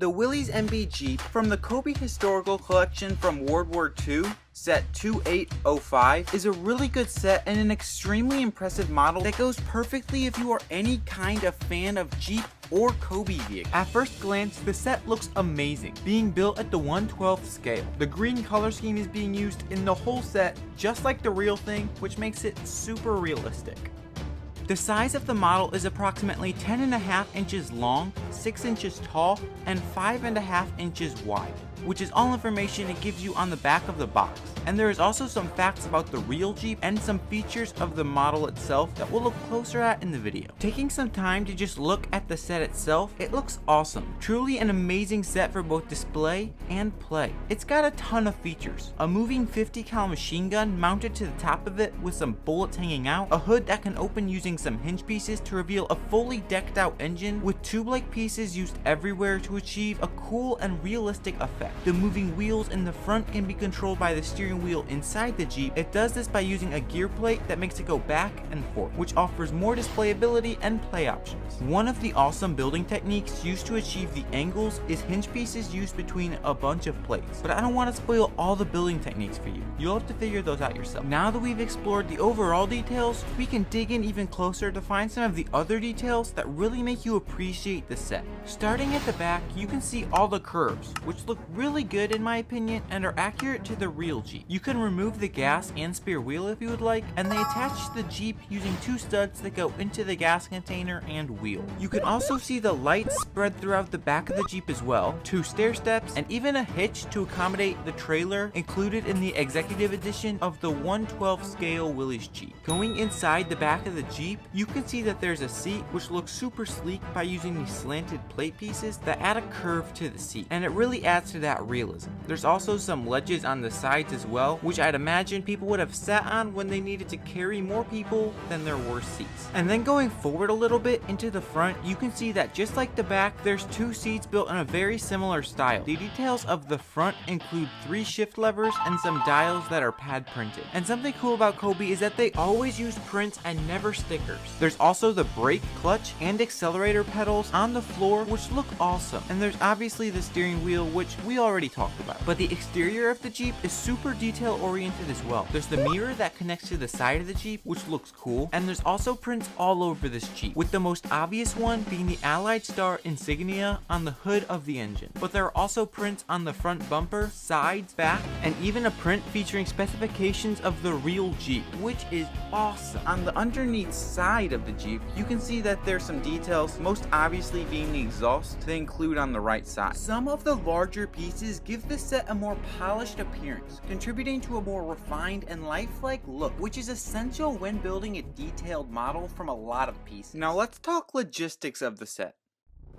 The Willys MB Jeep from the COBI Historical Collection from World War II, set 2805, is a really good set and an extremely impressive model that goes perfectly if you are any kind of fan of Jeep or COBI vehicles. At first glance, the set looks amazing, being built at the 1/12 scale. The green color scheme is being used in the whole set, just like the real thing, which makes it super realistic. The size of the model is approximately 10.5 inches long, 6 inches tall, and 5.5 inches wide, which is all information it gives you on the back of the box. And there is also some facts about the real Jeep and some features of the model itself that we'll look closer at in the video. Taking some time to just look at the set itself, it looks awesome. Truly an amazing set for both display and play. It's got a ton of features. A moving 50 cal machine gun mounted to the top of it with some bullets hanging out, a hood that can open using some hinge pieces to reveal a fully decked out engine with tube-like pieces used everywhere to achieve a cool and realistic effect. The moving wheels in the front can be controlled by the steering wheel inside the Jeep. It does this by using a gear plate that makes it go back and forth, which offers more displayability and play options. One of the awesome building techniques used to achieve the angles is hinge pieces used between a bunch of plates, but I don't want to spoil all the building techniques for you. You'll have to figure those out yourself. Now that we've explored the overall details, we can dig in even closer to find some of the other details that really make you appreciate the set. Starting at the back, you can see all the curves, which look really good in my opinion and are accurate to the real Jeep. You can remove the gas and spare wheel if you would like, and they attach the Jeep using two studs that go into the gas container and wheel. You can also see the lights spread throughout the back of the Jeep as well, two stair steps, and even a hitch to accommodate the trailer included in the executive edition of the 1/12 scale Willys Jeep. Going inside the back of the Jeep, you can see that there's a seat which looks super sleek by using these slanted plate pieces that add a curve to the seat, and it really adds to that realism. There's also some ledges on the sides as well, which I'd imagine people would have sat on when they needed to carry more people than there were seats. And then going forward a little bit into the front, you can see that just like the back, there's two seats built in a very similar style. The details of the front include 3 shift levers and some dials that are pad printed. And something cool about COBI is that they always use prints and never stickers. There's also the brake, clutch, and accelerator pedals on the floor, which look awesome. And there's obviously the steering wheel, which we already talked about. But the exterior of the Jeep is super detail oriented as well. There's the mirror that connects to the side of the Jeep, which looks cool. And there's also prints all over this Jeep, with the most obvious one being the Allied Star insignia on the hood of the engine. But there are also prints on the front bumper, sides, back, and even a print featuring specifications of the real Jeep, which is awesome. On the underneath side of the Jeep, you can see that there's some details, most obviously being the exhaust they include on the right side. Some of the larger pieces give this set a more polished appearance, contributing to a more refined and lifelike look, which is essential when building a detailed model from a lot of pieces. Now let's talk logistics of the set.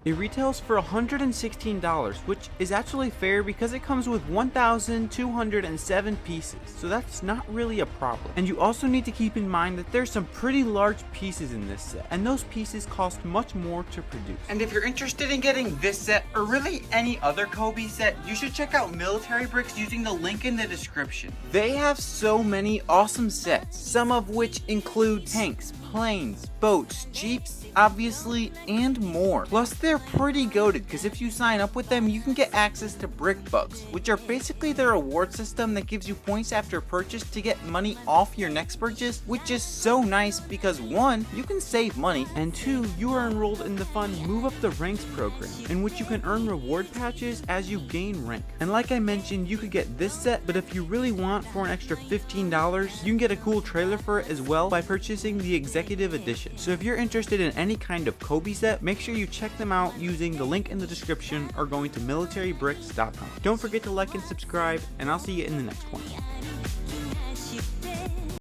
It retails for $116, which is actually fair because it comes with 1,207 pieces, so that's not really a problem. And you also need to keep in mind that there's some pretty large pieces in this set, and those pieces cost much more to produce. And if you're interested in getting this set, or really any other COBI set, you should check out Military Bricks using the link in the description. They have so many awesome sets, some of which include tanks, planes, boats, Jeeps, obviously, and more. Plus, they're pretty goated because if you sign up with them, you can get access to Brick Bucks, which are basically their reward system that gives you points after purchase to get money off your next purchase, which is so nice because 1, you can save money, and 2, you are enrolled in the fun Move Up the Ranks program, in which you can earn reward patches as you gain rank. And like I mentioned, you could get this set, but if you really want for an extra $15, you can get a cool trailer for it as well by purchasing the executive edition. So if you're interested in any kind of COBI set, make sure you check them out using the link in the description or going to militarybricks.com. Don't forget to like and subscribe, and I'll see you in the next one.